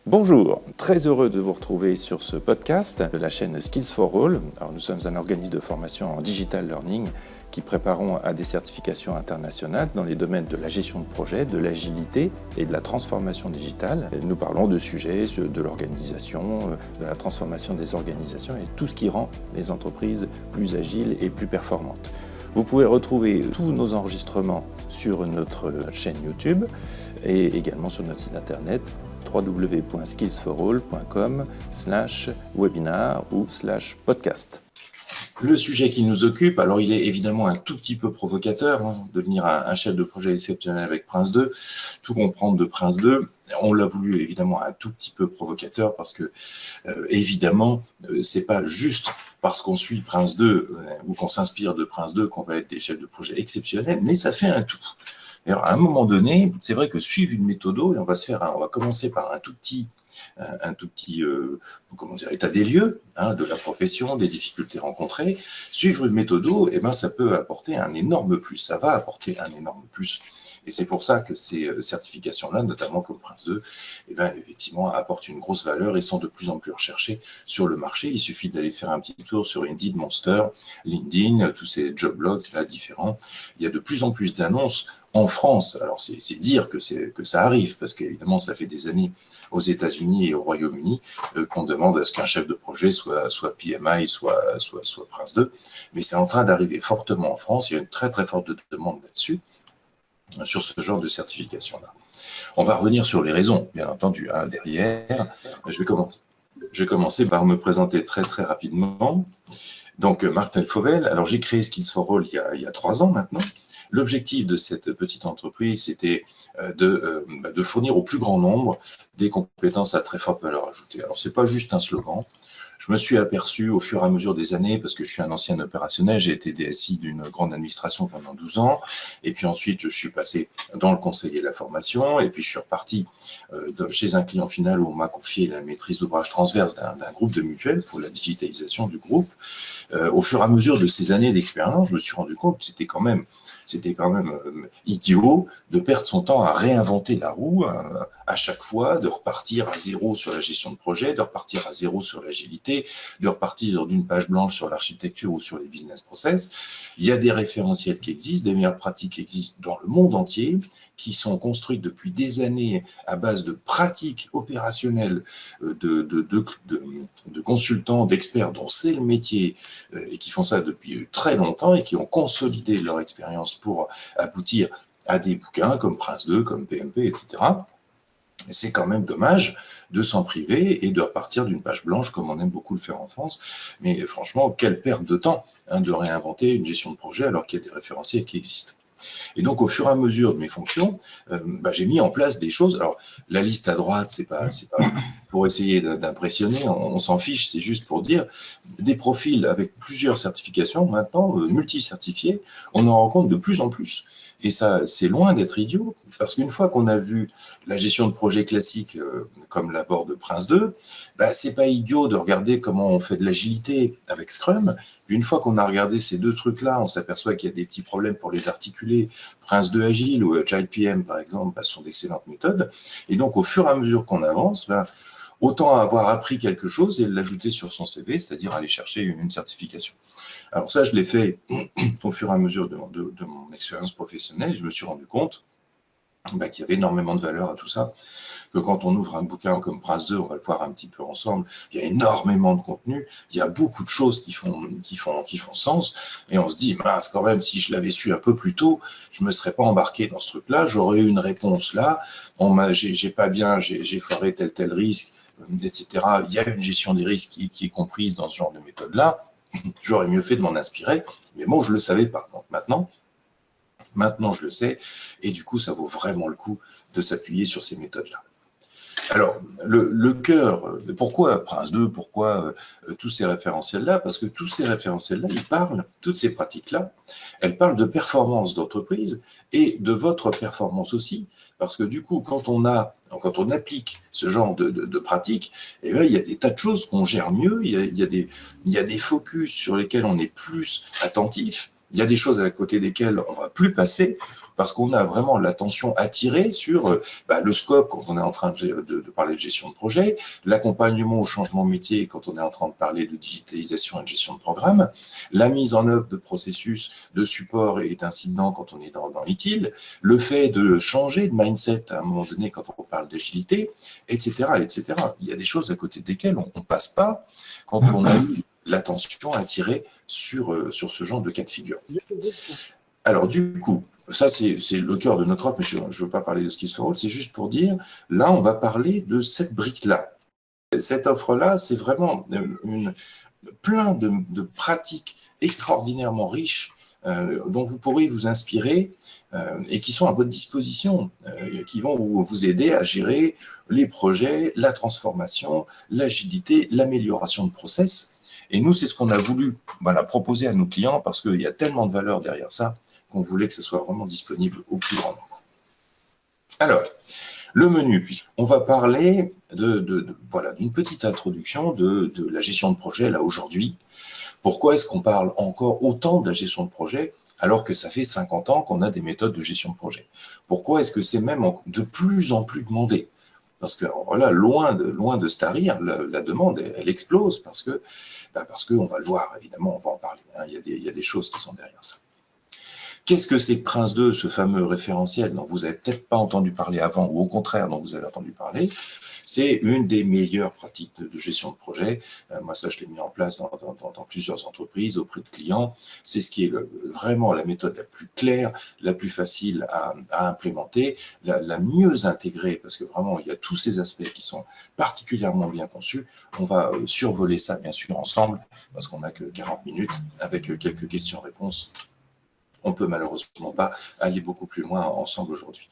Bonjour, très heureux de vous retrouver sur ce podcast de la chaîne Skills for All. Alors, nous sommes un organisme de formation en digital learning qui préparons à des certifications internationales dans les domaines de la gestion de projet, de l'agilité et de la transformation digitale. Nous parlons de sujets de l'organisation, de la transformation des organisations et tout ce qui rend les entreprises plus agiles et plus performantes. Vous pouvez retrouver tous nos enregistrements sur notre chaîne YouTube et également sur notre site internet www.skillsforall.com/webinar ou /podcast. Le sujet qui nous occupe, alors il est évidemment un tout petit peu provocateur, devenir un chef de projet exceptionnel avec Prince 2, tout comprendre de Prince 2. On l'a voulu évidemment un tout petit peu provocateur parce que évidemment, c'est pas juste parce qu'on suit Prince 2 ou qu'on s'inspire de Prince 2 qu'on va être des chefs de projet exceptionnels, mais ça fait un tout. Alors, à un moment donné, c'est vrai que suivre une méthode, et on va commencer par un tout petit état des lieux de la profession, des difficultés rencontrées. Suivre une méthode, ça peut apporter un énorme plus, ça va apporter un énorme plus. Et c'est pour ça que ces certifications-là, notamment comme Prince 2, effectivement, apportent une grosse valeur et sont de plus en plus recherchées sur le marché. Il suffit d'aller faire un petit tour sur Indeed, Monster, LinkedIn, tous ces job blogs là différents. Il y a de plus en plus d'annonces en France. Alors, c'est dire que ça arrive, parce qu'évidemment, ça fait des années aux États-Unis et au Royaume-Uni qu'on demande à ce qu'un chef de projet soit PMI, soit Prince 2. Mais c'est en train d'arriver fortement en France. Il y a une très, très forte demande là-dessus, sur ce genre de certification-là. On va revenir sur les raisons, bien entendu, derrière. Je vais commencer par me présenter très, très rapidement. Donc, Marc Fauvel, alors j'ai créé Skills for All il y a 3 ans maintenant. L'objectif de cette petite entreprise, c'était de fournir au plus grand nombre des compétences à très forte valeur ajoutée. Alors, c'est pas juste un slogan. Je me suis aperçu au fur et à mesure des années, parce que je suis un ancien opérationnel, j'ai été DSI d'une grande administration pendant 12 ans, et puis ensuite je suis passé dans le conseil et la formation, et puis je suis reparti chez un client final où on m'a confié la maîtrise d'ouvrage transverse d'un groupe de mutuelles pour la digitalisation du groupe. Au fur et à mesure de ces années d'expérience, je me suis rendu compte que c'était quand même idiot de perdre son temps à réinventer la roue à chaque fois, de repartir à zéro sur la gestion de projet, de repartir à zéro sur l'agilité, de repartir d'une page blanche sur l'architecture ou sur les business process. Il y a des référentiels qui existent, des meilleures pratiques qui existent dans le monde entier, qui sont construites depuis des années à base de pratiques opérationnelles de consultants, d'experts dont c'est le métier et qui font ça depuis très longtemps et qui ont consolidé leur expérience pour aboutir à des bouquins comme Prince 2, comme PMP, etc. C'est quand même dommage de s'en priver et de repartir d'une page blanche comme on aime beaucoup le faire en France. Mais franchement, quelle perte de temps de réinventer une gestion de projet alors qu'il y a des référentiels qui existent. Et donc, au fur et à mesure de mes fonctions, j'ai mis en place des choses. Alors, la liste à droite, c'est pas pour essayer d'impressionner, on s'en fiche, c'est juste pour dire des profils avec plusieurs certifications, maintenant multi-certifiés, on en rencontre de plus en plus. Et ça, c'est loin d'être idiot, parce qu'une fois qu'on a vu la gestion de projet classique comme l'aborde Prince 2, c'est pas idiot de regarder comment on fait de l'agilité avec Scrum. Une fois qu'on a regardé ces deux trucs-là, on s'aperçoit qu'il y a des petits problèmes pour les articuler. Prince 2 Agile ou Agile PM, par exemple, sont d'excellentes méthodes. Et donc, au fur et à mesure qu'on avance, autant avoir appris quelque chose et l'ajouter sur son CV, c'est-à-dire aller chercher une certification. Alors ça, je l'ai fait au fur et à mesure de mon expérience professionnelle. Et je me suis rendu compte qu'il y avait énormément de valeur à tout ça, que quand on ouvre un bouquin comme Prince 2, on va le voir un petit peu ensemble, il y a énormément de contenu, il y a beaucoup de choses qui font sens, et on se dit, mince, quand même, si je l'avais su un peu plus tôt, je me serais pas embarqué dans ce truc-là, j'aurais eu une réponse là, j'ai pas bien, j'ai foiré tel risque, etc. Il y a une gestion des risques qui est comprise dans ce genre de méthode-là, j'aurais mieux fait de m'en inspirer, mais bon, je le savais pas. Donc maintenant, je le sais, et du coup, ça vaut vraiment le coup de s'appuyer sur ces méthodes-là. Alors, le cœur, pourquoi Prince 2, pourquoi tous ces référentiels-là? Parce que tous ces référentiels-là, toutes ces pratiques-là, elles parlent de performance d'entreprise et de votre performance aussi. Parce que du coup, quand on applique ce genre de pratiques, il y a des tas de choses qu'on gère mieux, il y a des focus sur lesquels on est plus attentif, il y a des choses à côté desquelles on ne va plus passer. parce qu'on a vraiment l'attention attirée sur le scope quand on est en train de parler de gestion de projet, l'accompagnement au changement de métier quand on est en train de parler de digitalisation et de gestion de programme, la mise en œuvre de processus de support et d'incidents quand on est dans l'ITIL, le fait de changer de mindset à un moment donné quand on parle d'agilité, etc., etc. Il y a des choses à côté desquelles on ne passe pas quand on a eu l'attention attirée sur ce genre de cas de figure. Alors du coup, ça c'est le cœur de notre offre, mais je ne veux pas parler de Skills for All, c'est juste pour dire, là on va parler de cette brique-là. Cette offre-là, c'est vraiment plein de pratiques extraordinairement riches dont vous pourrez vous inspirer et qui sont à votre disposition, qui vont vous aider à gérer les projets, la transformation, l'agilité, l'amélioration de process. Et nous, c'est ce qu'on a voulu proposer à nos clients parce qu'il y a tellement de valeur derrière ça qu'on voulait que ce soit vraiment disponible au plus grand nombre. Alors, le menu, on va parler d'une petite introduction de la gestion de projet là aujourd'hui. Pourquoi est-ce qu'on parle encore autant de la gestion de projet alors que ça fait 50 ans qu'on a des méthodes de gestion de projet? Pourquoi est-ce que c'est même de plus en plus demandé? Parce que voilà, loin de se tarir, la demande, elle explose parce que on va le voir, évidemment, on va en parler. Hein, il y a des choses qui sont derrière ça. Qu'est-ce que c'est que Prince 2, ce fameux référentiel dont vous n'avez peut-être pas entendu parler avant, ou au contraire dont vous avez entendu parler? C'est une des meilleures pratiques de gestion de projet. Moi, ça, je l'ai mis en place dans plusieurs entreprises, auprès de clients. C'est ce qui est vraiment la méthode la plus claire, la plus facile à implémenter, la mieux intégrée, parce que vraiment, il y a tous ces aspects qui sont particulièrement bien conçus. On va survoler ça, bien sûr, ensemble, parce qu'on n'a que 40 minutes, avec quelques questions-réponses. On ne peut malheureusement pas aller beaucoup plus loin ensemble aujourd'hui.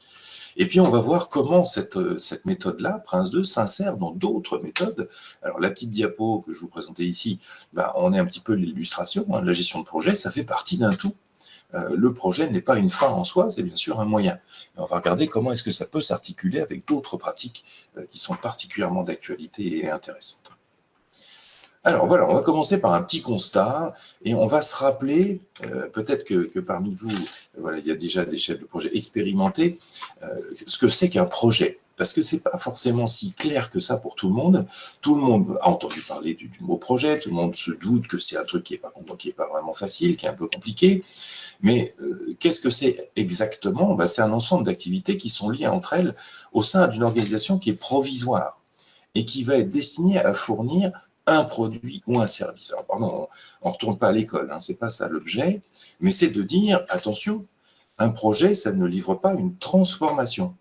Et puis, on va voir comment cette méthode-là, Prince 2, s'insère dans d'autres méthodes. Alors, la petite diapo que je vous présentais ici, on est un petit peu l'illustration. Hein. La gestion de projet, ça fait partie d'un tout. Le projet n'est pas une fin en soi, c'est bien sûr un moyen. Et on va regarder comment est-ce que ça peut s'articuler avec d'autres pratiques qui sont particulièrement d'actualité et intéressantes. Alors voilà, on va commencer par un petit constat et on va se rappeler, peut-être que parmi vous, il y a déjà des chefs de projet expérimentés, ce que c'est qu'un projet. Parce que ce n'est pas forcément si clair que ça pour tout le monde. Tout le monde a entendu parler du mot projet, tout le monde se doute que c'est un truc qui n'est pas vraiment facile, qui est un peu compliqué. Mais qu'est-ce que c'est exactement? C'est un ensemble d'activités qui sont liées entre elles au sein d'une organisation qui est provisoire et qui va être destinée à fournir un produit ou un service. Alors, pardon, on ne retourne pas à l'école, hein, ce n'est pas ça l'objet, mais c'est de dire, attention, un projet, ça ne livre pas une transformation.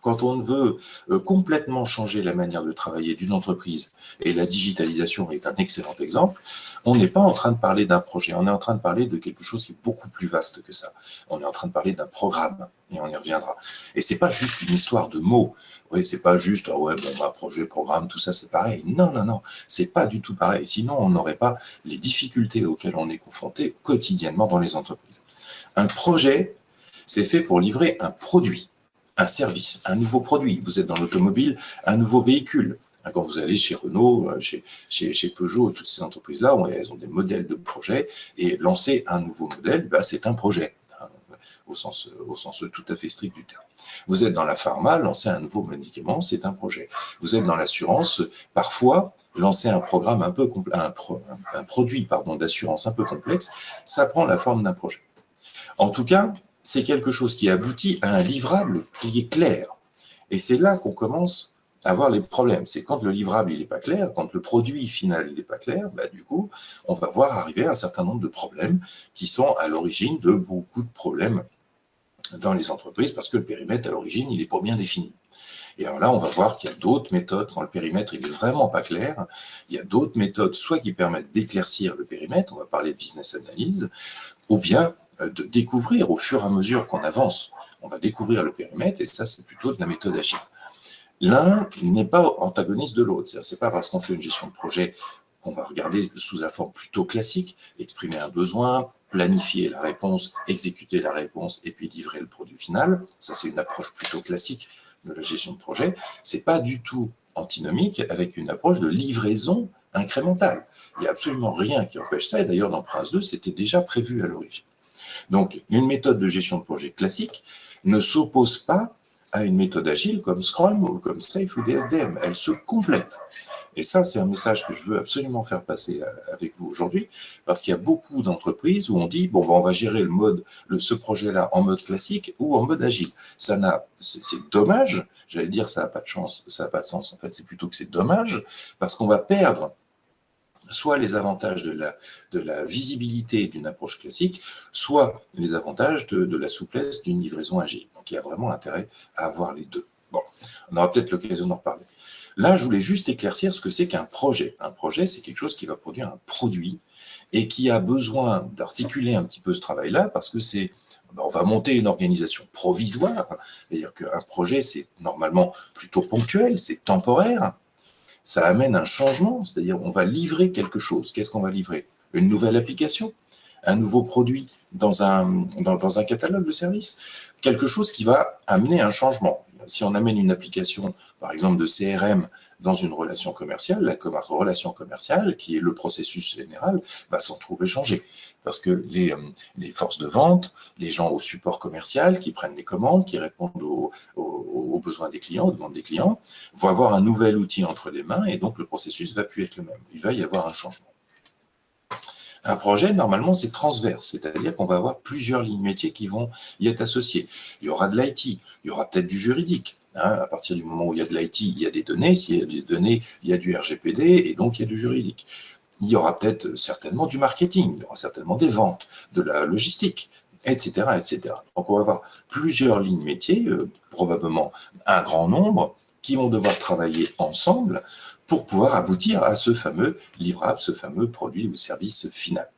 Quand on veut complètement changer la manière de travailler d'une entreprise, et la digitalisation est un excellent exemple, on n'est pas en train de parler d'un projet, on est en train de parler de quelque chose qui est beaucoup plus vaste que ça. On est en train de parler d'un programme, et on y reviendra. Et ce n'est pas juste une histoire de mots. Oui, c'est pas juste, projet, programme, tout ça, c'est pareil. Non, c'est pas du tout pareil. Sinon, on n'aurait pas les difficultés auxquelles on est confronté quotidiennement dans les entreprises. Un projet, c'est fait pour livrer un produit, un service, un nouveau produit. Vous êtes dans l'automobile, un nouveau véhicule. Quand vous allez chez Renault, chez Peugeot, toutes ces entreprises-là, elles ont des modèles de projet, et lancer un nouveau modèle, c'est un projet, au sens tout à fait strict du terme. Vous êtes dans la pharma, lancer un nouveau médicament, c'est un projet. Vous êtes dans l'assurance, parfois, lancer un programme un produit d'assurance un peu complexe, ça prend la forme d'un projet. En tout cas, c'est quelque chose qui aboutit à un livrable qui est clair. Et c'est là qu'on commence à avoir les problèmes. C'est quand le livrable n'est pas clair, quand le produit final n'est pas clair, du coup, on va voir arriver un certain nombre de problèmes qui sont à l'origine de beaucoup de problèmes dans les entreprises, parce que le périmètre, à l'origine, il n'est pas bien défini. Et alors là, on va voir qu'il y a d'autres méthodes, quand le périmètre n'est vraiment pas clair, il y a d'autres méthodes, soit qui permettent d'éclaircir le périmètre, on va parler de business analyse, ou bien de découvrir au fur et à mesure qu'on avance. On va découvrir le périmètre, et ça, c'est plutôt de la méthode agile. L'un n'est pas antagoniste de l'autre. C'est pas parce qu'on fait une gestion de projet qu'on va regarder sous la forme plutôt classique, exprimer un besoin, planifier la réponse, exécuter la réponse et puis livrer le produit final. Ça, c'est une approche plutôt classique de la gestion de projet. C'est pas du tout antinomique avec une approche de livraison incrémentale. Il n'y a absolument rien qui empêche ça, et d'ailleurs dans Prince 2, c'était déjà prévu à l'origine. Donc, une méthode de gestion de projet classique ne s'oppose pas à une méthode agile comme Scrum ou comme Safe ou DSDM. Elle se complète. Et ça, c'est un message que je veux absolument faire passer avec vous aujourd'hui, parce qu'il y a beaucoup d'entreprises où on dit, bon, on va gérer ce projet-là en mode classique ou en mode agile. C'est dommage, j'allais dire, ça n'a pas de chance, ça n'a pas de sens. En fait, c'est plutôt que c'est dommage, parce qu'on va perdre soit les avantages de la visibilité d'une approche classique, soit les avantages de la souplesse d'une livraison agile. Donc, il y a vraiment intérêt à avoir les deux. Bon, on aura peut-être l'occasion d'en reparler. Là, je voulais juste éclaircir ce que c'est qu'un projet. Un projet, c'est quelque chose qui va produire un produit et qui a besoin d'articuler un petit peu ce travail-là parce que on va monter une organisation provisoire. C'est-à-dire qu'un projet, c'est normalement plutôt ponctuel, c'est temporaire. Ça amène un changement, c'est-à-dire on va livrer quelque chose. Qu'est-ce qu'on va livrer? Une nouvelle application, un nouveau produit dans un catalogue de services, quelque chose qui va amener un changement. Si on amène une application, par exemple de CRM, dans une relation commerciale, la relation commerciale, qui est le processus général, va s'en trouver changé. Parce que les forces de vente, les gens au support commercial qui prennent les commandes, qui répondent aux besoins des clients, aux demandes des clients, vont avoir un nouvel outil entre les mains et donc le processus ne va plus être le même. Il va y avoir un changement. Un projet, normalement, c'est transverse, c'est-à-dire qu'on va avoir plusieurs lignes métiers qui vont y être associées. Il y aura de l'IT, il y aura peut-être du juridique. À partir du moment où il y a de l'IT, il y a des données. S'il y a des données, il y a du RGPD et donc il y a du juridique. Il y aura peut-être certainement du marketing, il y aura certainement des ventes, de la logistique, etc., etc. Donc on va avoir plusieurs lignes métiers, probablement un grand nombre, qui vont devoir travailler ensemble pour pouvoir aboutir à ce fameux livrable, ce fameux produit ou service final.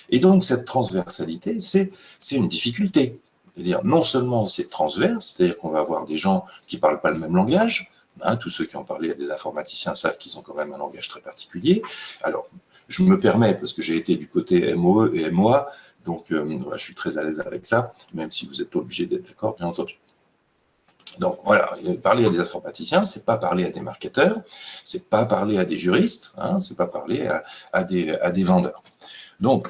Et donc, cette transversalité, c'est une difficulté. C'est-à-dire, non seulement c'est transverse, c'est-à-dire qu'on va avoir des gens qui ne parlent pas le même langage, tous ceux qui ont parlé à des informaticiens savent qu'ils ont quand même un langage très particulier. Alors, je me permets, parce que j'ai été du côté MOE et MOA, donc je suis très à l'aise avec ça, même si vous n'êtes pas obligé d'être d'accord, bien entendu. Donc voilà, parler à des informaticiens, c'est pas parler à des marketeurs, c'est pas parler à des juristes, c'est pas parler à des vendeurs. Donc,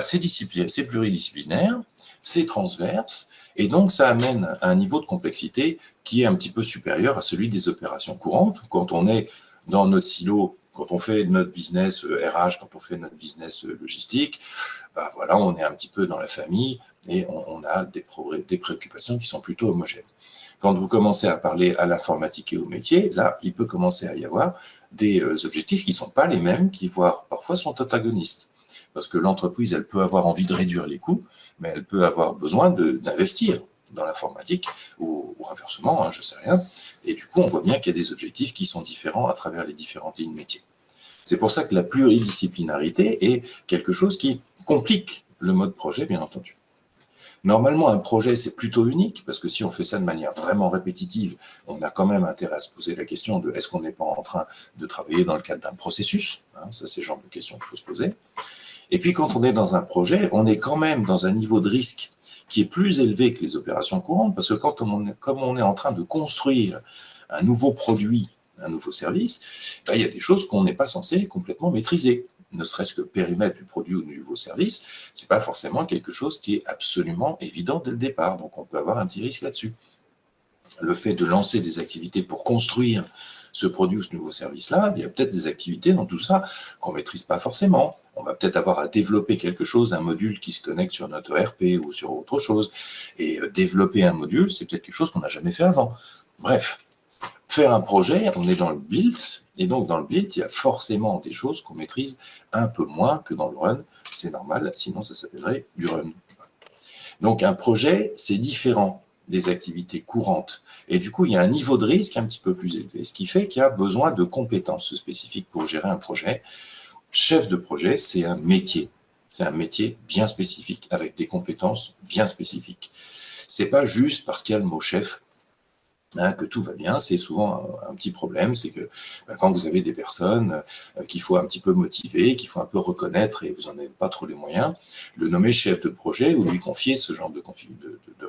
c'est pluridisciplinaire, c'est transverse, et donc ça amène un niveau de complexité qui est un petit peu supérieur à celui des opérations courantes, où quand on est dans notre silo, quand on fait notre business RH, quand on fait notre business logistique, voilà, on est un petit peu dans la famille et on a des préoccupations qui sont plutôt homogènes. Quand vous commencez à parler à l'informatique et au métier, là, il peut commencer à y avoir des objectifs qui ne sont pas les mêmes, qui voire parfois sont antagonistes. Parce que l'entreprise, elle peut avoir envie de réduire les coûts, mais elle peut avoir besoin d'investir dans l'informatique, ou inversement, je ne sais rien. Et du coup, on voit bien qu'il y a des objectifs qui sont différents à travers les différentes lignes métiers. C'est pour ça que la pluridisciplinarité est quelque chose qui complique le mode projet, bien entendu. Normalement, un projet, c'est plutôt unique, parce que si on fait ça de manière vraiment répétitive, on a quand même intérêt à se poser la question de est-ce qu'on n'est pas en train de travailler dans le cadre d'un processus? Ça, c'est le genre de question qu'il faut se poser. Et puis, quand on est dans un projet, on est quand même dans un niveau de risque qui est plus élevé que les opérations courantes, parce que comme on est en train de construire un nouveau produit, un nouveau service, il y a des choses qu'on n'est pas censé complètement maîtriser. Ne serait-ce que le périmètre du produit ou du nouveau service, ce n'est pas forcément quelque chose qui est absolument évident dès le départ. Donc, on peut avoir un petit risque là-dessus. Le fait de lancer des activités pour construire ce produit ou ce nouveau service-là, il y a peut-être des activités dans tout ça qu'on ne maîtrise pas forcément. On va peut-être avoir à développer quelque chose, un module qui se connecte sur notre ERP ou sur autre chose. Et développer un module, c'est peut-être quelque chose qu'on n'a jamais fait avant. Bref, faire un projet, on est dans le build, et donc dans le build, il y a forcément des choses qu'on maîtrise un peu moins que dans le run. C'est normal, sinon ça s'appellerait du run. Donc un projet, c'est différent des activités courantes. Et du coup, il y a un niveau de risque un petit peu plus élevé, ce qui fait qu'il y a besoin de compétences spécifiques pour gérer un projet. Chef de projet, c'est un métier. C'est un métier bien spécifique, avec des compétences bien spécifiques. C'est pas juste parce qu'il y a le mot chef que tout va bien. C'est souvent un petit problème, c'est que quand vous avez des personnes qu'il faut un petit peu motiver, qu'il faut un peu reconnaître et vous n'en avez pas trop les moyens, le nommer chef de projet ou lui confier ce genre de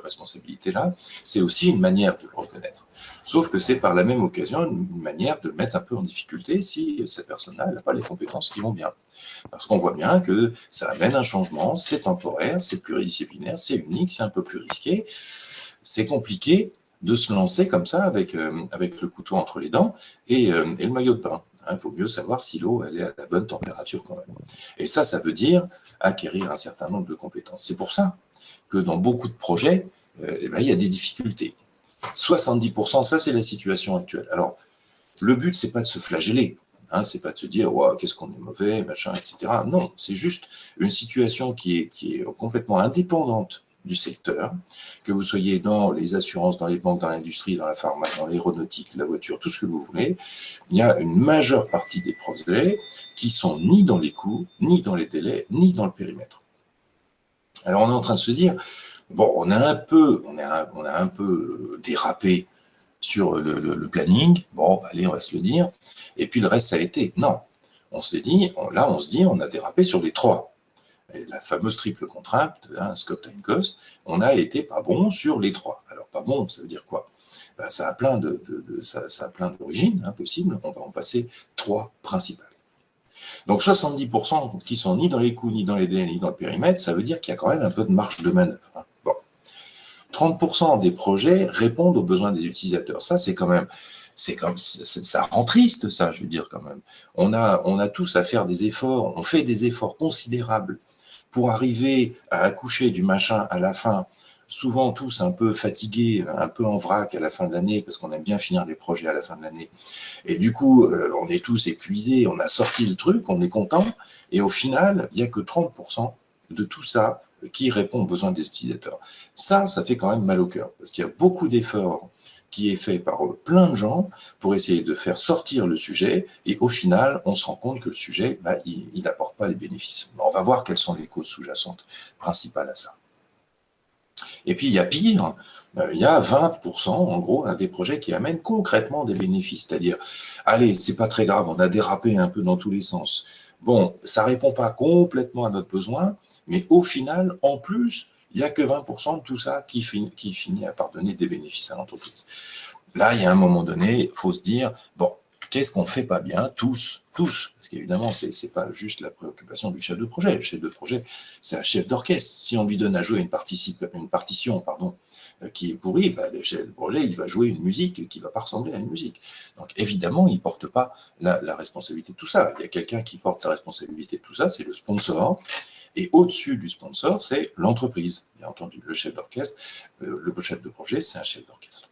responsabilité-là, c'est aussi une manière de le reconnaître. Sauf que c'est par la même occasion une manière de le mettre un peu en difficulté si cette personne-là n'a pas les compétences qui vont bien. Parce qu'on voit bien que ça amène un changement, c'est temporaire, c'est pluridisciplinaire, c'est unique, c'est un peu plus risqué, c'est compliqué de se lancer comme ça avec le couteau entre les dents et le maillot de bain. Il vaut mieux savoir si l'eau elle est à la bonne température quand même. Et ça veut dire acquérir un certain nombre de compétences. C'est pour ça que dans beaucoup de projets, il y a des difficultés. 70%, ça c'est la situation actuelle. Alors, le but, c'est pas de se flageller. C'est pas de se dire, wow, qu'est-ce qu'on est mauvais, machin, etc. Non, c'est juste une situation qui est complètement indépendante du secteur, que vous soyez dans les assurances, dans les banques, dans l'industrie, dans la pharma, dans l'aéronautique, la voiture, tout ce que vous voulez. Il y a une majeure partie des projets qui sont ni dans les coûts, ni dans les délais, ni dans le périmètre. Alors on est en train de se dire, bon, on a un peu dérapé sur le planning, bon, allez, on va se le dire, et puis le reste, ça a été. Non, on s'est dit, on se dit, on a dérapé sur les trois. Et la fameuse triple contrainte, scope time cost, on a été pas bon sur les trois. Alors, pas bon, ça veut dire quoi? Ça a plein d'origines possibles, on va en passer trois principales. Donc 70% qui sont ni dans les coûts, ni dans les délais, ni dans le périmètre, ça veut dire qu'il y a quand même un peu de marge de manœuvre. Bon. 30% des projets répondent aux besoins des utilisateurs. Ça, c'est quand même, ça rend triste, ça, je veux dire, quand même. On a tous à faire des efforts, on fait des efforts considérables pour arriver à accoucher du machin à la fin, souvent tous un peu fatigués, un peu en vrac à la fin de l'année, parce qu'on aime bien finir les projets à la fin de l'année. Et du coup, on est tous épuisés, on a sorti le truc, on est content, et au final, il n'y a que 30% de tout ça qui répond aux besoins des utilisateurs. Ça fait quand même mal au cœur, parce qu'il y a beaucoup d'efforts qui est fait par plein de gens pour essayer de faire sortir le sujet, et au final, on se rend compte que le sujet, il n'apporte pas les bénéfices. On va voir quelles sont les causes sous-jacentes principales à ça. Et puis, il y a pire, il y a 20%, en gros, des projets qui amènent concrètement des bénéfices. C'est-à-dire, allez, c'est pas très grave, on a dérapé un peu dans tous les sens. Bon, ça répond pas complètement à notre besoin, mais au final, en plus, il n'y a que 20% de tout ça qui finit par donner des bénéfices à l'entreprise. Là, il y a un moment donné, il faut se dire, bon, qu'est-ce qu'on fait pas bien, tous, parce qu'évidemment, c'est pas juste la préoccupation du chef de projet. Le chef de projet, c'est un chef d'orchestre. Si on lui donne à jouer une partition, qui est pourrie, le chef de projet, il va jouer une musique qui va pas ressembler à une musique. Donc, évidemment, il porte pas la responsabilité de tout ça. Il y a quelqu'un qui porte la responsabilité de tout ça, c'est le sponsor. Et au-dessus du sponsor, c'est l'entreprise. Bien entendu, le chef d'orchestre, le chef de projet, c'est un chef d'orchestre.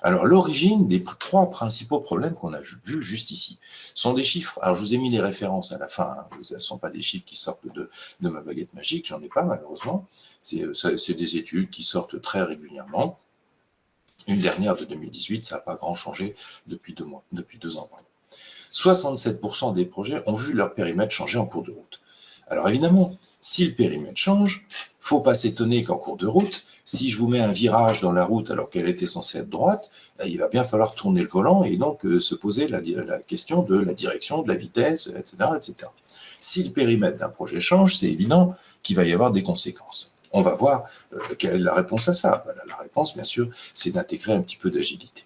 Alors, l'origine des trois principaux problèmes qu'on a vus juste ici sont des chiffres. Alors, je vous ai mis les références à la fin. Ce ne sont pas des chiffres qui sortent de ma baguette magique, j'en ai pas malheureusement. C'est des études qui sortent très régulièrement. Une dernière de 2018, ça n'a pas grand changé depuis 2 mois, depuis 2 ans. 67% des projets ont vu leur périmètre changer en cours de route. Alors évidemment, si le périmètre change, il ne faut pas s'étonner qu'en cours de route, si je vous mets un virage dans la route alors qu'elle était censée être droite, il va bien falloir tourner le volant et donc se poser la question de la direction, de la vitesse, etc., etc. Si le périmètre d'un projet change, c'est évident qu'il va y avoir des conséquences. On va voir quelle est la réponse à ça. La réponse, bien sûr, c'est d'intégrer un petit peu d'agilité.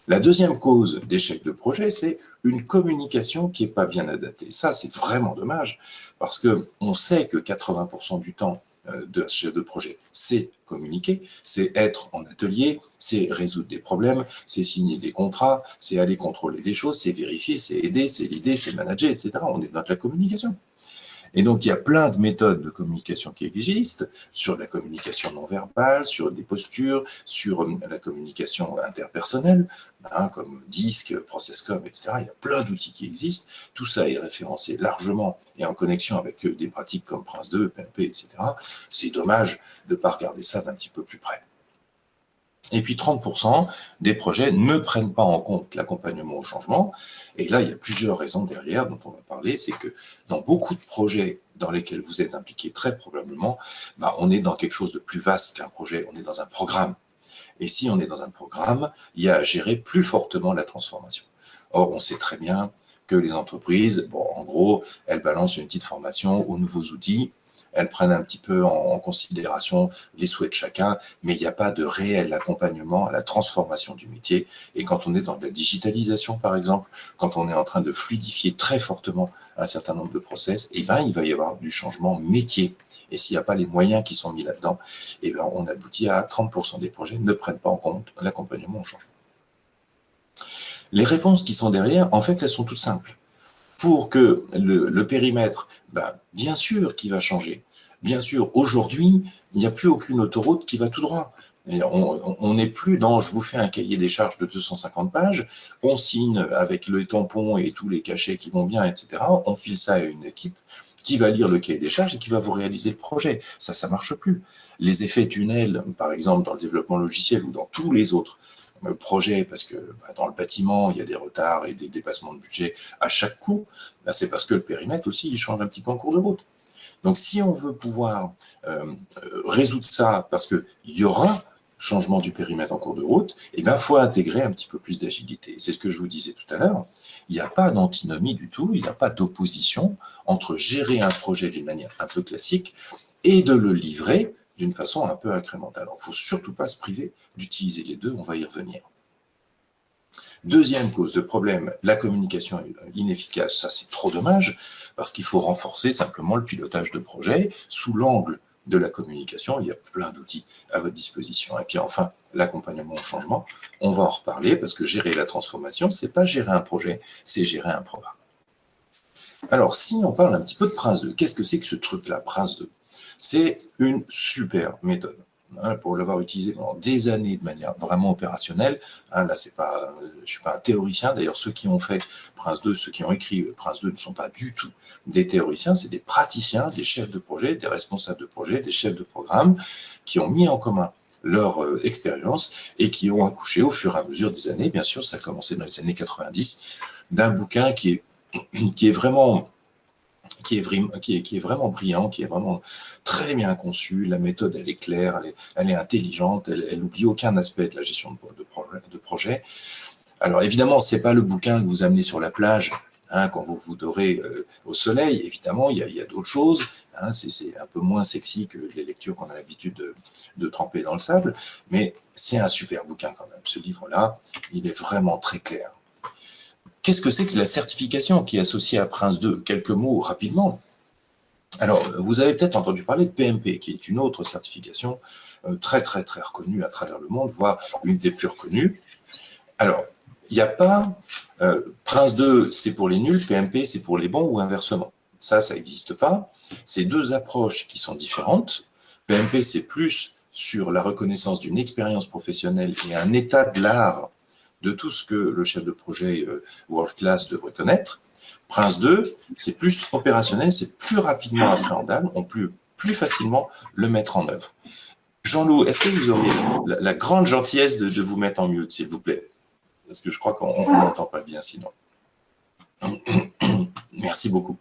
La deuxième cause d'échec de projet, c'est une communication qui n'est pas bien adaptée. Ça, c'est vraiment dommage, parce qu'on sait que 80% du temps de chef de projet, c'est communiquer, c'est être en atelier, c'est résoudre des problèmes, c'est signer des contrats, c'est aller contrôler des choses, c'est vérifier, c'est aider, c'est l'idée, c'est manager, etc. On est dans la communication. Et donc, il y a plein de méthodes de communication qui existent, sur la communication non verbale, sur des postures, sur la communication interpersonnelle, comme DISC, ProcessCom, etc. Il y a plein d'outils qui existent. Tout ça est référencé largement et en connexion avec des pratiques comme Prince2, PMP, etc. C'est dommage de ne pas regarder ça d'un petit peu plus près. Et puis 30% des projets ne prennent pas en compte l'accompagnement au changement. Et là, il y a plusieurs raisons derrière dont on va parler. C'est que dans beaucoup de projets dans lesquels vous êtes impliqués, très probablement, on est dans quelque chose de plus vaste qu'un projet. On est dans un programme. Et si on est dans un programme, il y a à gérer plus fortement la transformation. Or, on sait très bien que les entreprises, bon, en gros, elles balancent une petite formation aux nouveaux outils, elles prennent un petit peu en considération les souhaits de chacun, mais il n'y a pas de réel accompagnement à la transformation du métier. Et quand on est dans de la digitalisation, par exemple, quand on est en train de fluidifier très fortement un certain nombre de process, eh ben, il va y avoir du changement métier. Et s'il n'y a pas les moyens qui sont mis là-dedans, eh ben, on aboutit à 30% des projets ne prennent pas en compte l'accompagnement au changement. Les réponses qui sont derrière, en fait, elles sont toutes simples. Pour que le périmètre, ben, bien sûr qu'il va changer. Bien sûr, aujourd'hui, il n'y a plus aucune autoroute qui va tout droit. On n'est plus dans « je vous fais un cahier des charges de 250 pages, on signe avec le tampon et tous les cachets qui vont bien, etc. On file ça à une équipe qui va lire le cahier des charges et qui va vous réaliser le projet. Ça marche plus. Les effets tunnels, par exemple, dans le développement logiciel ou dans tous les autres projet, parce que dans le bâtiment, il y a des retards et des dépassements de budget à chaque coup, c'est parce que le périmètre aussi, il change un petit peu en cours de route. Donc, si on veut pouvoir résoudre ça, parce qu'il y aura changement du périmètre en cours de route, eh bien, il faut intégrer un petit peu plus d'agilité. C'est ce que je vous disais tout à l'heure. Il n'y a pas d'antinomie du tout, il n'y a pas d'opposition entre gérer un projet d'une manière un peu classique et de le livrer d'une façon un peu incrémentale. Alors, il ne faut surtout pas se priver d'utiliser les deux, on va y revenir. Deuxième cause de problème, la communication inefficace. Ça, c'est trop dommage, parce qu'il faut renforcer simplement le pilotage de projet sous l'angle de la communication. Il y a plein d'outils à votre disposition. Et puis enfin, l'accompagnement au changement, on va en reparler, parce que gérer la transformation, c'est pas gérer un projet, c'est gérer un programme. Alors, si on parle un petit peu de Prince 2, qu'est-ce que c'est que ce truc-là, Prince 2? C'est une super méthode. Pour l'avoir utilisé pendant des années de manière vraiment opérationnelle. Là, c'est pas, je ne suis pas un théoricien. D'ailleurs, ceux qui ont fait Prince 2, ceux qui ont écrit Prince 2 ne sont pas du tout des théoriciens, c'est des praticiens, des chefs de projet, des responsables de projet, des chefs de programme qui ont mis en commun leur expérience et qui ont accouché au fur et à mesure des années. Bien sûr, ça a commencé dans les années 90, d'un bouquin qui est vraiment brillant, qui est vraiment très bien conçu. La méthode, elle est claire, elle est intelligente, elle n'oublie aucun aspect de la gestion de projet. Alors évidemment, ce n'est pas le bouquin que vous amenez sur la plage quand vous vous dorez au soleil. Évidemment, il y a d'autres choses. C'est un peu moins sexy que les lectures qu'on a l'habitude de tremper dans le sable, mais c'est un super bouquin quand même. Ce livre-là, il est vraiment très clair. Qu'est-ce que c'est que la certification qui est associée à Prince 2? Quelques mots rapidement. Alors, vous avez peut-être entendu parler de PMP, qui est une autre certification très reconnue à travers le monde, voire une des plus reconnues. Alors, il n'y a pas Prince 2, c'est pour les nuls, PMP, c'est pour les bons ou inversement. Ça n'existe pas. C'est deux approches qui sont différentes. PMP, c'est plus sur la reconnaissance d'une expérience professionnelle et un état de l'art de tout ce que le chef de projet World Class devrait connaître. Prince 2, c'est plus opérationnel, c'est plus rapidement appréhendable, on peut plus facilement le mettre en œuvre. Jean-Loup, est-ce que vous auriez la grande gentillesse de vous mettre en mute, s'il vous plaît? Parce que je crois qu'on n'entend pas bien sinon. Merci beaucoup.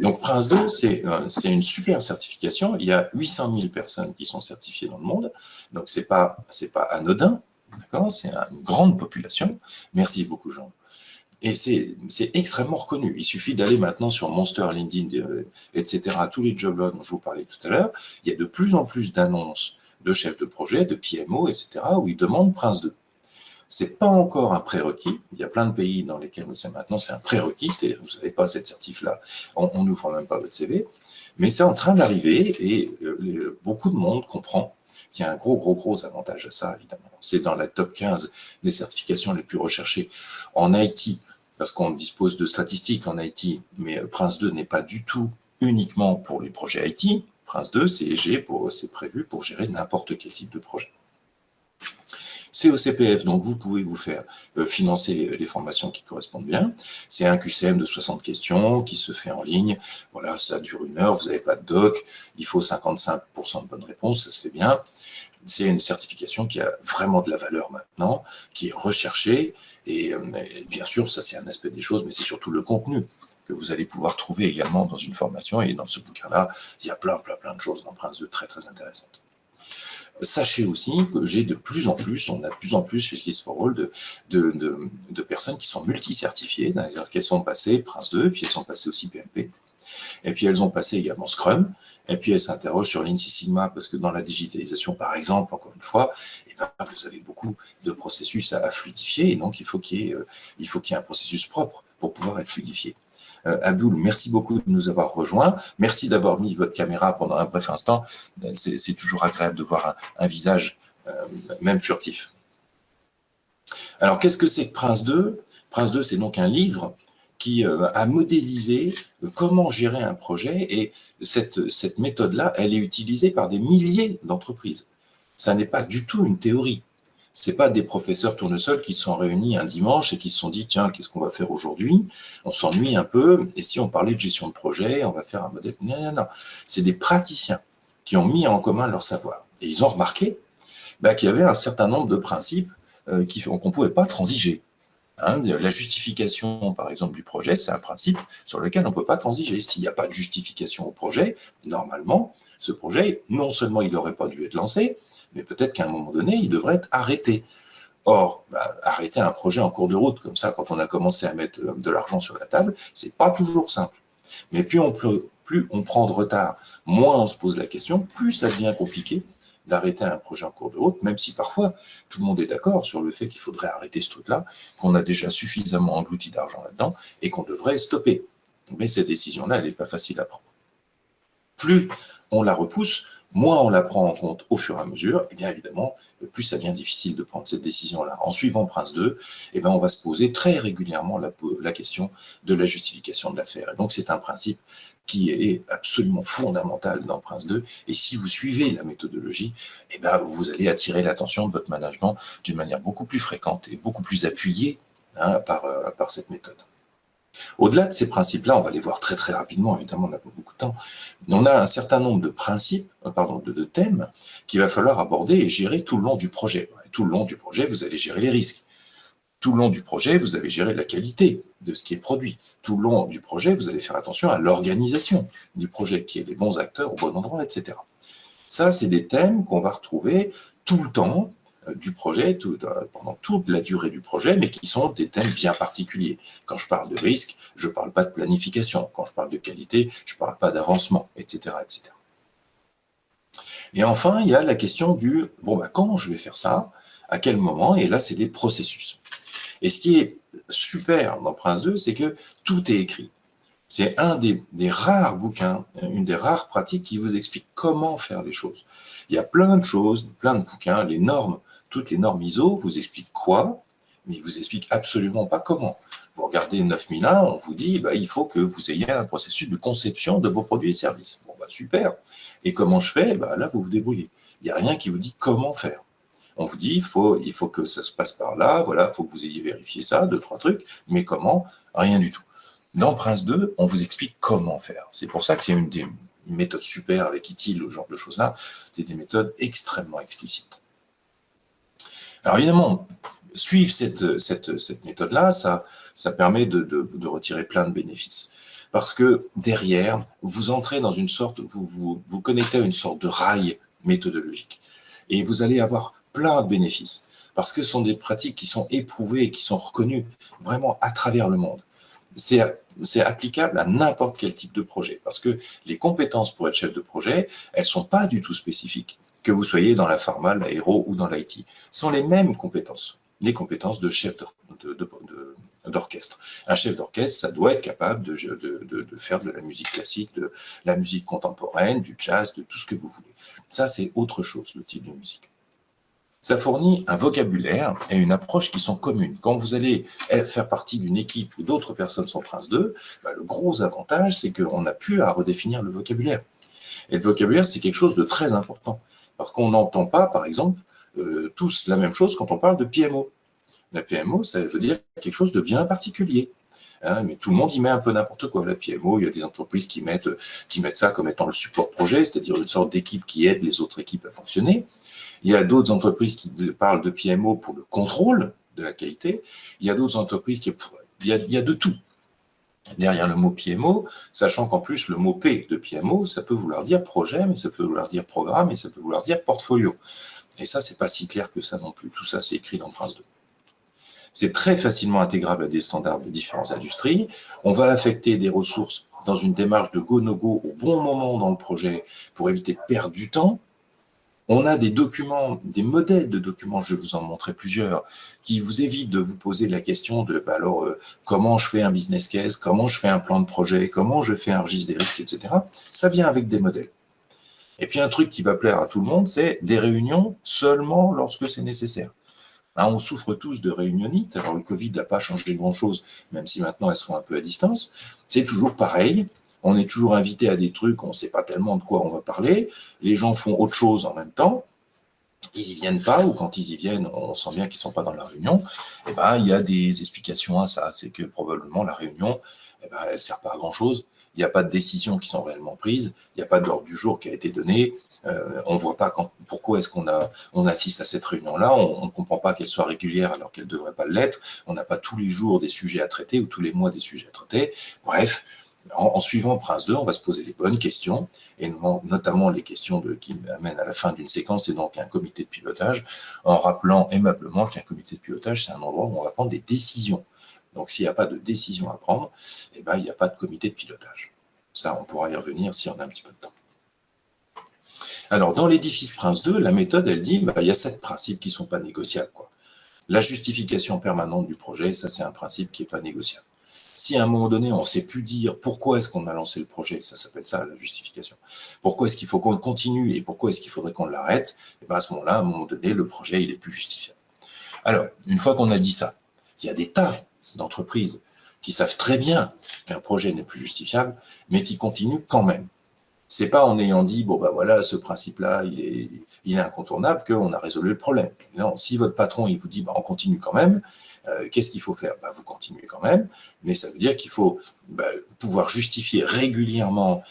Donc Prince 2, c'est une super certification. Il y a 800 000 personnes qui sont certifiées dans le monde, donc c'est pas anodin. D'accord, c'est une grande population. Merci beaucoup, Jean. Et c'est extrêmement reconnu. Il suffit d'aller maintenant sur Monster, LinkedIn, etc., tous les jobs dont je vous parlais tout à l'heure. Il y a de plus en plus d'annonces de chefs de projet, de PMO, etc., où ils demandent Prince 2. C'est pas encore un prérequis. Il y a plein de pays dans lesquels maintenant c'est un prérequis, c'est-à-dire que vous n'avez pas cette certif-là, on n'ouvre même pas votre CV. Mais c'est en train d'arriver et beaucoup de monde comprend qu'il y a un gros avantage à ça, évidemment. C'est dans la top 15 des certifications les plus recherchées en IT, parce qu'on dispose de statistiques en IT, mais Prince 2 n'est pas du tout uniquement pour les projets IT. Prince 2, c'est prévu pour gérer n'importe quel type de projet. C'est au CPF, donc vous pouvez vous faire financer les formations qui correspondent bien. C'est un QCM de 60 questions qui se fait en ligne. Voilà, ça dure 1 heure, vous n'avez pas de doc, il faut 55% de bonnes réponses, ça se fait bien. C'est une certification qui a vraiment de la valeur maintenant, qui est recherchée. Et bien sûr, ça c'est un aspect des choses, mais c'est surtout le contenu que vous allez pouvoir trouver également dans une formation. Et dans ce bouquin-là, il y a plein de choses dans Prince 2 très intéressantes. Sachez aussi que j'ai de plus en plus, on a de plus en plus chez Skills for All de personnes qui sont multi-certifiées, c'est-à-dire qu'elles sont passées Prince 2, puis elles sont passées aussi PMP, et puis elles ont passé également Scrum, et puis elles s'interrogent sur Lean Six Sigma, parce que dans la digitalisation, par exemple, encore une fois, eh ben, vous avez beaucoup de processus à fluidifier, et donc il faut qu'il y ait un processus propre pour pouvoir être fluidifié. Abdoul, merci beaucoup de nous avoir rejoints. Merci d'avoir mis votre caméra pendant un bref instant. C'est toujours agréable de voir un visage, même furtif. Alors, qu'est-ce que c'est que Prince 2 ? Prince 2, c'est donc un livre qui a modélisé comment gérer un projet, et cette méthode-là, elle est utilisée par des milliers d'entreprises. Ça n'est pas du tout une théorie. C'est pas des professeurs tournesols qui se sont réunis un dimanche et qui se sont dit, tiens, qu'est-ce qu'on va faire aujourd'hui? On s'ennuie un peu, et si on parlait de gestion de projet, on va faire un modèle. Non, non, non. C'est des praticiens qui ont mis en commun leur savoir. Et ils ont remarqué qu'il y avait un certain nombre de principes qu'on ne pouvait pas transiger. La justification, par exemple, du projet, c'est un principe sur lequel on ne peut pas transiger. S'il n'y a pas de justification au projet, normalement, ce projet, non seulement il n'aurait pas dû être lancé, mais peut-être qu'à un moment donné, il devrait être arrêté. Or, arrêter un projet en cours de route, comme ça, quand on a commencé à mettre de l'argent sur la table, c'est pas toujours simple. Mais plus on prend de retard, moins on se pose la question, plus ça devient compliqué d'arrêter un projet en cours de route, même si parfois tout le monde est d'accord sur le fait qu'il faudrait arrêter ce truc-là, qu'on a déjà suffisamment englouti d'argent là-dedans et qu'on devrait stopper. Mais cette décision-là, elle n'est pas facile à prendre. Plus on la repousse, moins on la prend en compte au fur et à mesure, et bien évidemment, plus ça devient difficile de prendre cette décision-là. En suivant Prince 2, on va se poser très régulièrement la question de la justification de l'affaire. Et donc c'est un principe qui est absolument fondamental dans Prince 2, et si vous suivez la méthodologie, vous allez attirer l'attention de votre management d'une manière beaucoup plus fréquente et beaucoup plus appuyée par cette méthode. Au-delà de ces principes-là, on va les voir très très rapidement, évidemment on n'a pas beaucoup de temps, on a un certain nombre de principes, de thèmes qu'il va falloir aborder et gérer tout le long du projet. Tout le long du projet, vous allez gérer les risques. Tout le long du projet, vous allez gérer la qualité de ce qui est produit. Tout le long du projet, vous allez faire attention à l'organisation du projet, qui est les bons acteurs au bon endroit, etc. Ça, c'est des thèmes qu'on va retrouver tout le temps du projet, pendant toute la durée du projet, mais qui sont des thèmes bien particuliers. Quand je parle de risque, je ne parle pas de planification. Quand je parle de qualité, je ne parle pas d'avancement, etc., etc. Et enfin, il y a la question du « quand je vais faire ça ? À quel moment ?» Et là, c'est des processus. Et ce qui est super dans Prince 2, c'est que tout est écrit. C'est un des rares bouquins, une des rares pratiques qui vous explique comment faire les choses. Il y a plein de choses, plein de bouquins, les normes, toutes les normes ISO vous expliquent quoi, mais ils ne vous expliquent absolument pas comment. Vous regardez 9001, on vous dit il faut que vous ayez un processus de conception de vos produits et services. Super. Et comment je fais? Là, vous vous débrouillez. Il n'y a rien qui vous dit comment faire. On vous dit, il faut que ça se passe par là, voilà, il faut que vous ayez vérifié ça, 2, 3 trucs, mais comment? Rien du tout. Dans Prince 2, on vous explique comment faire. C'est pour ça que c'est une méthode super avec ITIL, ce genre de choses-là. C'est des méthodes extrêmement explicites. Alors évidemment, suivre cette méthode-là, ça permet de retirer plein de bénéfices. Parce que derrière, vous entrez dans une sorte, vous connectez à une sorte de rail méthodologique. Et vous allez avoir plein de bénéfices. Parce que ce sont des pratiques qui sont éprouvées et qui sont reconnues vraiment à travers le monde. C'est applicable à n'importe quel type de projet. Parce que les compétences pour être chef de projet, elles ne sont pas du tout spécifiques. Que vous soyez dans la pharma, l'aéro ou dans l'IT. Ce sont les mêmes compétences. Les compétences de chef d'orchestre. Un chef d'orchestre, ça doit être capable de faire de la musique classique, de la musique contemporaine, du jazz, de tout ce que vous voulez. Ça, c'est autre chose, le type de musique. Ça fournit un vocabulaire et une approche qui sont communes. Quand vous allez faire partie d'une équipe où d'autres personnes sont Prince 2, le gros avantage, c'est qu'on n'a plus à redéfinir le vocabulaire. Et le vocabulaire, c'est quelque chose de très important. Parce qu'on n'entend pas, par exemple, tous la même chose quand on parle de PMO. La PMO, ça veut dire quelque chose de bien particulier. Mais tout le monde y met un peu n'importe quoi. La PMO, il y a des entreprises qui mettent ça comme étant le support projet, c'est-à-dire une sorte d'équipe qui aide les autres équipes à fonctionner. Il y a d'autres entreprises qui parlent de PMO pour le contrôle de la qualité. Il y a d'autres entreprises il y a de tout. derrière le mot PMO, sachant qu'en plus, le mot P de PMO, ça peut vouloir dire projet, mais ça peut vouloir dire programme, et ça peut vouloir dire portfolio. Et ça, c'est pas si clair que ça non plus. Tout ça, c'est écrit dans Prince 2. C'est très facilement intégrable à des standards de différentes industries. On va affecter des ressources dans une démarche de go-no-go au bon moment dans le projet pour éviter de perdre du temps. On a des documents, des modèles de documents, je vais vous en montrer plusieurs, qui vous évitent de vous poser la question de comment je fais un business case, comment je fais un plan de projet, comment je fais un registre des risques, etc. Ça vient avec des modèles. Et puis un truc qui va plaire à tout le monde, c'est des réunions seulement lorsque c'est nécessaire. On souffre tous de réunionites. Alors, le Covid n'a pas changé grand-chose, même si maintenant elles se font un peu à distance. C'est toujours pareil. On est toujours invité à des trucs, on ne sait pas tellement de quoi on va parler. Les gens font autre chose en même temps. Ils n'y viennent pas, ou quand ils y viennent, on sent bien qu'ils ne sont pas dans la réunion. Il y a des explications à ça. C'est que probablement la réunion, elle ne sert pas à grand-chose. Il n'y a pas de décisions qui sont réellement prises. Il n'y a pas d'ordre du jour qui a été donné. On ne voit pas pourquoi est-ce on assiste à cette réunion-là. On ne comprend pas qu'elle soit régulière alors qu'elle ne devrait pas l'être. On n'a pas tous les jours des sujets à traiter ou tous les mois des sujets à traiter. Bref, en suivant Prince 2, on va se poser les bonnes questions, et notamment les questions qui amènent à la fin d'une séquence, et donc un comité de pilotage, en rappelant aimablement qu'un comité de pilotage, c'est un endroit où on va prendre des décisions. Donc s'il n'y a pas de décision à prendre, il n'y a pas de comité de pilotage. Ça, on pourra y revenir si on a un petit peu de temps. Alors, dans l'édifice Prince 2, la méthode, elle dit, il y a 7 principes qui ne sont pas négociables, quoi. La justification permanente du projet, ça c'est un principe qui n'est pas négociable. Si à un moment donné, on ne sait plus dire pourquoi est-ce qu'on a lancé le projet, ça s'appelle ça la justification, pourquoi est-ce qu'il faut qu'on le continue et pourquoi est-ce qu'il faudrait qu'on l'arrête, et à ce moment-là, à un moment donné, le projet, il n'est plus justifiable. Alors, une fois qu'on a dit ça, il y a des tas d'entreprises qui savent très bien qu'un projet n'est plus justifiable, mais qui continuent quand même. C'est pas en ayant dit, voilà, ce principe-là, il est incontournable, qu'on a résolu le problème. Non, si votre patron, il vous dit, on continue quand même, qu'est-ce qu'il faut faire? Vous continuez quand même, mais ça veut dire qu'il faut pouvoir justifier régulièrement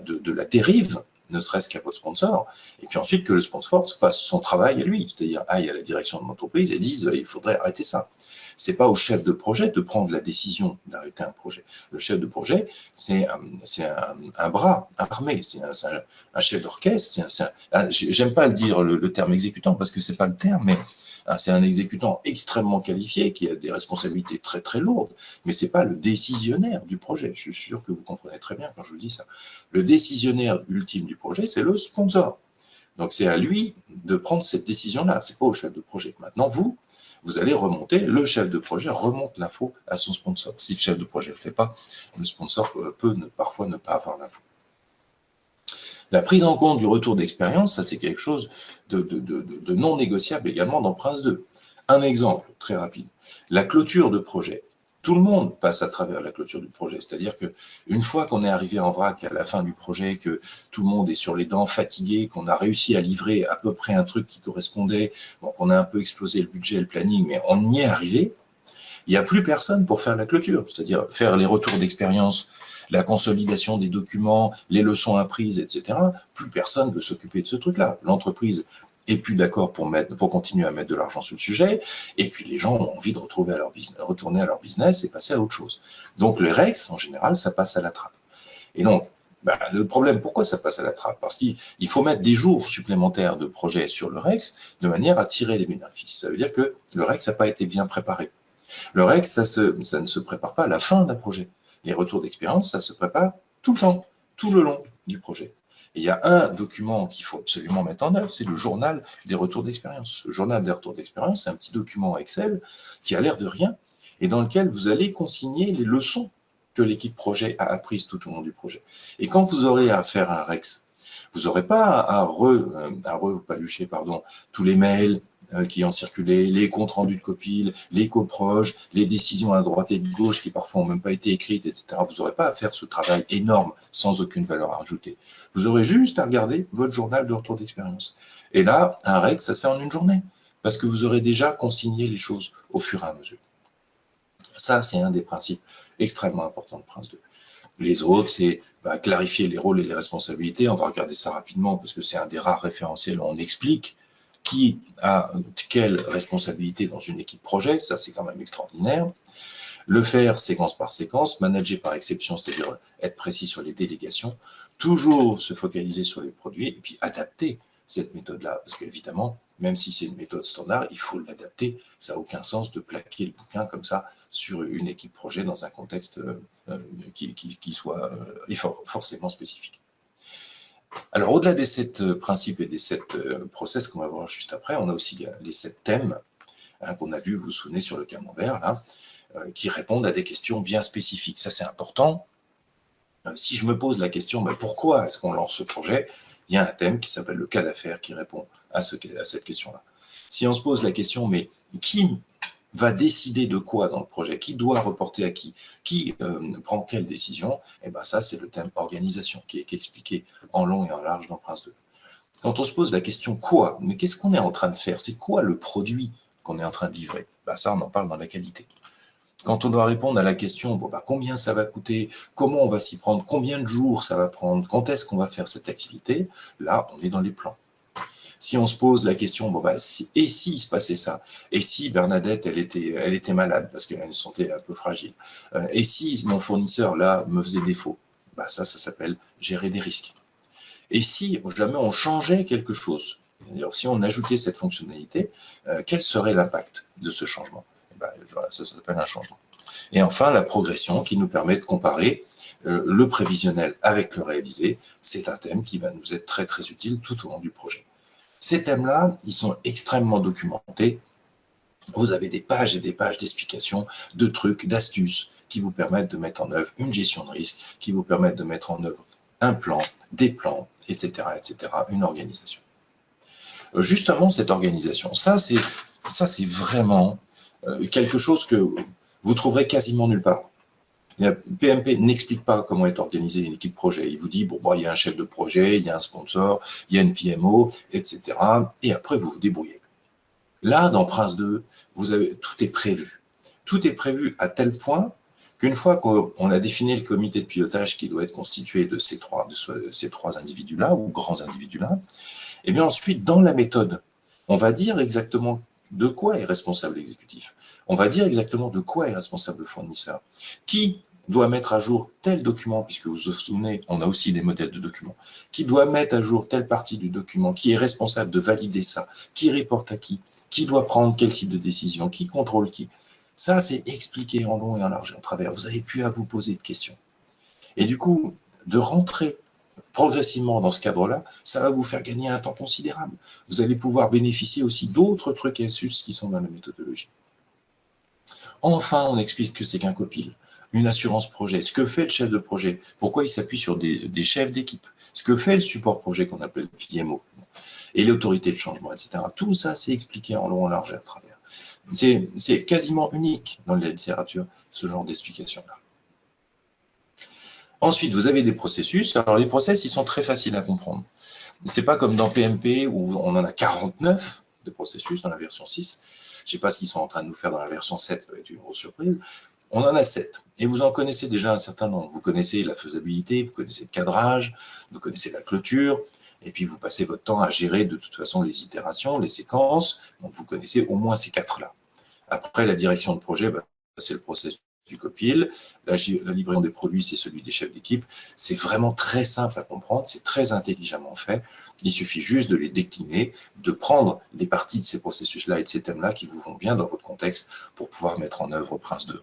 de la dérive, ne serait-ce qu'à votre sponsor, et puis ensuite que le sponsor fasse son travail à lui, c'est-à-dire aille à la direction de l'entreprise et dise, il faudrait arrêter ça. C'est pas au chef de projet de prendre la décision d'arrêter un projet. Le chef de projet, c'est un bras armé, c'est un chef d'orchestre. J'aime pas le dire le terme exécutant parce que c'est pas le terme, mais c'est un exécutant extrêmement qualifié qui a des responsabilités très très lourdes, mais c'est pas le décisionnaire du projet. Je suis sûr que vous comprenez très bien quand je vous dis ça. Le décisionnaire ultime du projet, c'est le sponsor. Donc c'est à lui de prendre cette décision-là. C'est pas au chef de projet. Maintenant, vous allez remonter, le chef de projet remonte l'info à son sponsor. Si le chef de projet ne le fait pas, le sponsor peut parfois ne pas avoir l'info. La prise en compte du retour d'expérience, ça c'est quelque chose de non négociable également dans Prince 2. Un exemple très rapide, la clôture de projet. Tout le monde passe à travers la clôture du projet, c'est-à-dire qu'une fois qu'on est arrivé en vrac à la fin du projet, que tout le monde est sur les dents, fatigué, qu'on a réussi à livrer à peu près un truc qui correspondait, qu'on a un peu explosé le budget, le planning, mais on y est arrivé, il n'y a plus personne pour faire la clôture, c'est-à-dire faire les retours d'expérience, la consolidation des documents, les leçons apprises, etc. Plus personne ne veut s'occuper de ce truc-là. L'entreprise est plus d'accord pour continuer à mettre de l'argent sur le sujet, et puis les gens ont envie de retourner à leur business et passer à autre chose. Donc le REX, en général, ça passe à la trappe. Et donc, le problème, pourquoi ça passe à la trappe? Parce qu'il faut mettre des jours supplémentaires de projet sur le REX de manière à tirer les bénéfices. Ça veut dire que le REX n'a pas été bien préparé. Le REX, ça ne se prépare pas à la fin d'un projet. Les retours d'expérience, ça se prépare tout le temps, tout le long du projet. Et il y a un document qu'il faut absolument mettre en œuvre, c'est le journal des retours d'expérience. Le journal des retours d'expérience, c'est un petit document Excel qui a l'air de rien et dans lequel vous allez consigner les leçons que l'équipe projet a apprises tout au long du projet. Et quand vous aurez à faire un REX, vous n'aurez pas à palucher tous les mails qui ont circulé, les comptes rendus de copie, les coproches, les décisions à droite et de gauche qui parfois n'ont même pas été écrites, etc. Vous n'aurez pas à faire ce travail énorme sans aucune valeur à rajouter. Vous aurez juste à regarder votre journal de retour d'expérience. Et là, un REX, ça se fait en une journée, parce que vous aurez déjà consigné les choses au fur et à mesure. Ça, c'est un des principes extrêmement importants de Prince 2. Les autres, c'est clarifier les rôles et les responsabilités. On va regarder ça rapidement, parce que c'est un des rares référentiels où on explique qui a quelle responsabilité dans une équipe projet. Ça, c'est quand même extraordinaire. Le faire séquence par séquence, manager par exception, c'est-à-dire être précis sur les délégations, toujours se focaliser sur les produits et puis adapter cette méthode-là. Parce qu'évidemment, même si c'est une méthode standard, il faut l'adapter. Ça n'a aucun sens de plaquer le bouquin comme ça sur une équipe projet dans un contexte qui soit forcément spécifique. Alors, au-delà des 7 principes et des 7 process qu'on va voir juste après, on a aussi les 7 thèmes qu'on a vus, vous vous souvenez, sur le camembert, là, qui répondent à des questions bien spécifiques. Ça, c'est important. Si je me pose la question, pourquoi est-ce qu'on lance ce projet, il y a un thème qui s'appelle le cas d'affaires qui répond à cette question-là. Si on se pose la question, mais qui va décider de quoi dans le projet, qui doit reporter à qui prend quelle décision, et bien ça, c'est le thème organisation qui est expliqué en long et en large dans Prince 2. Quand on se pose la question quoi, mais qu'est-ce qu'on est en train de faire, c'est quoi le produit qu'on est en train de livrer, ça, on en parle dans la qualité. Quand on doit répondre à la question, combien ça va coûter, comment on va s'y prendre, combien de jours ça va prendre, quand est-ce qu'on va faire cette activité, là, on est dans les plans. Si on se pose la question, et s'il se passait ça, et si Bernadette, elle était malade parce qu'elle a une santé un peu fragile, et si mon fournisseur, là, me faisait défaut, ça s'appelle gérer des risques. Et si jamais on changeait quelque chose, c'est-à-dire si on ajoutait cette fonctionnalité, quel serait l'impact de ce changement? Voilà, ça s'appelle un changement. Et enfin, la progression qui nous permet de comparer le prévisionnel avec le réalisé. C'est un thème qui va nous être très, très utile tout au long du projet. Ces thèmes-là, ils sont extrêmement documentés. Vous avez des pages et des pages d'explications, de trucs, d'astuces qui vous permettent de mettre en œuvre une gestion de risque, qui vous permettent de mettre en œuvre un plan, des plans, etc., une organisation. Justement, cette organisation, ça c'est vraiment quelque chose que vous trouverez quasiment nulle part. PMP n'explique pas comment est organisée une équipe projet. Il vous dit, il y a un chef de projet, il y a un sponsor, il y a une PMO, etc. Et après, vous vous débrouillez. Là, dans Prince 2, tout est prévu. Tout est prévu à tel point qu'une fois qu'on a défini le comité de pilotage qui doit être constitué de ces trois individus-là, ou grands individus-là, et bien ensuite, dans la méthode, on va dire exactement de quoi est responsable l'exécutif. On va dire exactement de quoi est responsable le fournisseur. Qui doit mettre à jour tel document, puisque vous vous souvenez, on a aussi des modèles de documents, qui doit mettre à jour telle partie du document, qui est responsable de valider ça, qui reporte à qui doit prendre quel type de décision, qui contrôle qui. Ça, c'est expliqué en long et en large et en travers. Vous n'avez plus à vous poser de questions. Et du coup, de rentrer progressivement dans ce cadre-là, ça va vous faire gagner un temps considérable. Vous allez pouvoir bénéficier aussi d'autres trucs et astuces qui sont dans la méthodologie. Enfin, on explique que c'est qu'un copil, une assurance projet, ce que fait le chef de projet, pourquoi il s'appuie sur des chefs d'équipe, ce que fait le support projet qu'on appelle PMO, et l'autorité de changement, etc. Tout ça, c'est expliqué en long, en large et à travers. C'est quasiment unique dans la littérature, ce genre d'explication-là. Ensuite, vous avez des processus. Alors, les process, ils sont très faciles à comprendre. Ce n'est pas comme dans PMP où on en a 49 de processus dans la version 6. Je ne sais pas ce qu'ils sont en train de nous faire dans la version 7, ça va être une grosse surprise. On en a 7. Et vous en connaissez déjà un certain nombre. Vous connaissez la faisabilité, vous connaissez le cadrage, vous connaissez la clôture, et puis vous passez votre temps à gérer de toute façon les itérations, les séquences. Donc, vous connaissez au moins ces 4-là. Après, la direction de projet, c'est le processus du copil, la livraison des produits, c'est celui des chefs d'équipe. C'est vraiment très simple à comprendre, c'est très intelligemment fait. Il suffit juste de les décliner, de prendre des parties de ces processus-là et de ces thèmes-là qui vous vont bien dans votre contexte pour pouvoir mettre en œuvre Prince 2.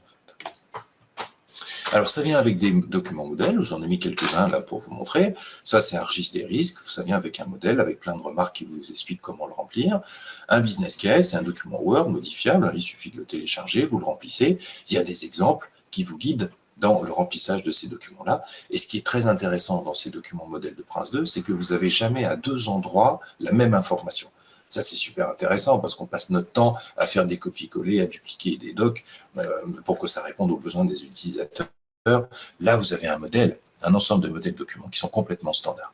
Alors, ça vient avec des documents modèles, j'en ai mis quelques-uns là pour vous montrer. Ça, c'est un registre des risques, ça vient avec un modèle, avec plein de remarques qui vous expliquent comment le remplir. Un business case, c'est un document Word modifiable, il suffit de le télécharger, vous le remplissez. Il y a des exemples qui vous guident dans le remplissage de ces documents-là. Et ce qui est très intéressant dans ces documents modèles de Prince 2, c'est que vous n'avez jamais à 2 endroits la même information. Ça, c'est super intéressant parce qu'on passe notre temps à faire des copier-coller, à dupliquer des docs pour que ça réponde aux besoins des utilisateurs. Là, vous avez un modèle, un ensemble de modèles de documents qui sont complètement standards.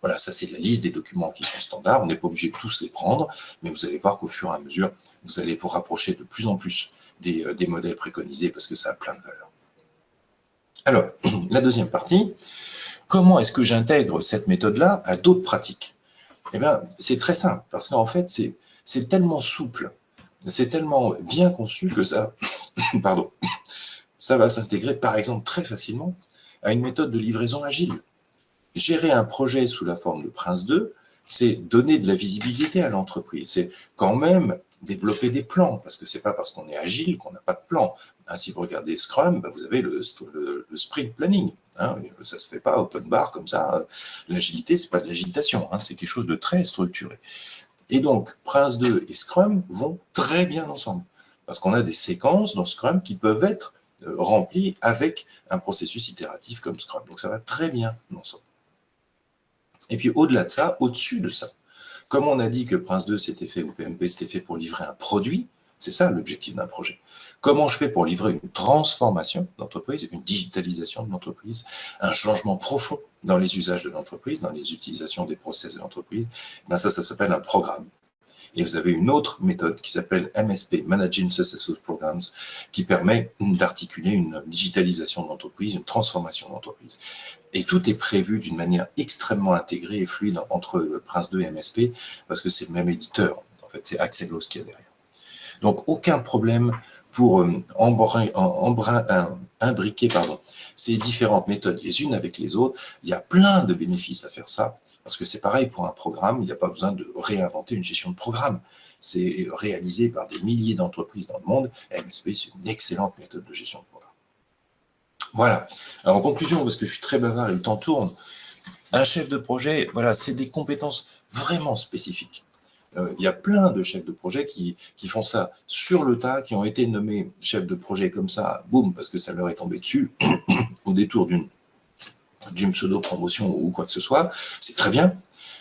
Voilà, ça c'est la liste des documents qui sont standards. On n'est pas obligé de tous les prendre, mais vous allez voir qu'au fur et à mesure, vous allez vous rapprocher de plus en plus des modèles préconisés parce que ça a plein de valeurs. Alors, la deuxième partie, comment est-ce que j'intègre cette méthode-là à d'autres pratiques? Eh bien, c'est très simple, parce qu'en fait, c'est tellement souple, c'est tellement bien conçu que ça, pardon, ça va s'intégrer par exemple très facilement à une méthode de livraison agile. Gérer un projet sous la forme de Prince 2, c'est donner de la visibilité à l'entreprise. C'est quand même développer des plans, parce que c'est pas parce qu'on est agile qu'on n'a pas de plan. Hein, si vous regardez Scrum, vous avez le sprint planning. Hein, ça se fait pas open bar comme ça. L'agilité, c'est pas de l'agitation, hein, c'est quelque chose de très structuré. Et donc, Prince 2 et Scrum vont très bien ensemble, parce qu'on a des séquences dans Scrum qui peuvent être remplies avec un processus itératif comme Scrum. Donc, ça va très bien ensemble. Et puis, au-delà de ça, au-dessus de ça, comme on a dit que Prince 2, c'était fait, ou PMP, c'était fait pour livrer un produit, c'est ça l'objectif d'un projet. Comment je fais pour livrer une transformation d'entreprise, une digitalisation de l'entreprise, un changement profond dans les usages de l'entreprise, dans les utilisations des process de l'entreprise, ça s'appelle un programme. Et vous avez une autre méthode qui s'appelle MSP, Managing Successful Programs, qui permet d'articuler une digitalisation de l'entreprise, une transformation de l'entreprise. Et tout est prévu d'une manière extrêmement intégrée et fluide entre le Prince 2 et MSP, parce que c'est le même éditeur. En fait, c'est Axelos qui est derrière. Donc, aucun problème pour imbriquer ces différentes méthodes les unes avec les autres. Il y a plein de bénéfices à faire ça, parce que c'est pareil pour un programme, il n'y a pas besoin de réinventer une gestion de programme. C'est réalisé par des milliers d'entreprises dans le monde. MSP, c'est une excellente méthode de gestion de programme. Voilà. Alors, en conclusion, parce que je suis très bavard et le temps tourne, un chef de projet, voilà, c'est des compétences vraiment spécifiques. Il y a plein de chefs de projet qui font ça sur le tas, qui ont été nommés chefs de projet comme ça, boum, parce que ça leur est tombé dessus, au détour d'une pseudo-promotion ou quoi que ce soit. C'est très bien.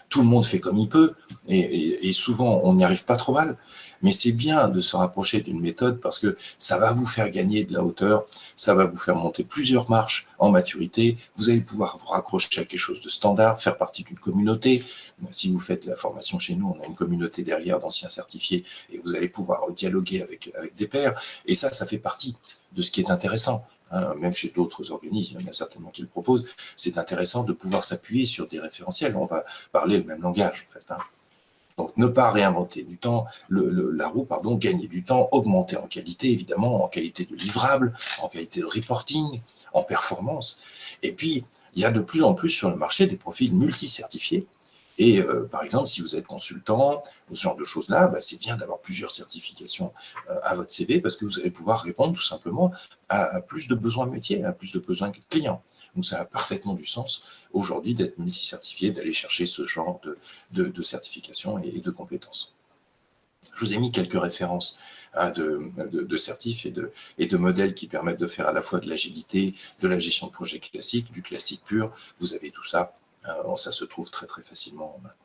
Tout le monde fait comme il peut, et souvent, on n'y arrive pas trop mal. Mais c'est bien de se rapprocher d'une méthode parce que ça va vous faire gagner de la hauteur, ça va vous faire monter plusieurs marches en maturité, vous allez pouvoir vous raccrocher à quelque chose de standard, faire partie d'une communauté. Si vous faites la formation chez nous, on a une communauté derrière d'anciens certifiés et vous allez pouvoir dialoguer avec des pairs. Et ça fait partie de ce qui est intéressant. Hein, même chez d'autres organismes, il y en a certainement qui le proposent, c'est intéressant de pouvoir s'appuyer sur des référentiels. On va parler le même langage, en fait. Hein. Donc, ne pas réinventer du temps, la roue, gagner du temps, augmenter en qualité, évidemment, en qualité de livrable, en qualité de reporting, en performance. Et puis, il y a de plus en plus sur le marché des profils multi-certifiés. Et par exemple, si vous êtes consultant, ce genre de choses-là, c'est bien d'avoir plusieurs certifications à votre CV parce que vous allez pouvoir répondre tout simplement à plus de besoins métiers, à plus de besoins clients. Donc, ça a parfaitement du sens aujourd'hui d'être multi-certifié, d'aller chercher ce genre de certification et de compétences. Je vous ai mis quelques références de certifs et de modèles qui permettent de faire à la fois de l'agilité, de la gestion de projet classique, du classique pur. Vous avez tout ça. Ça se trouve très très facilement maintenant.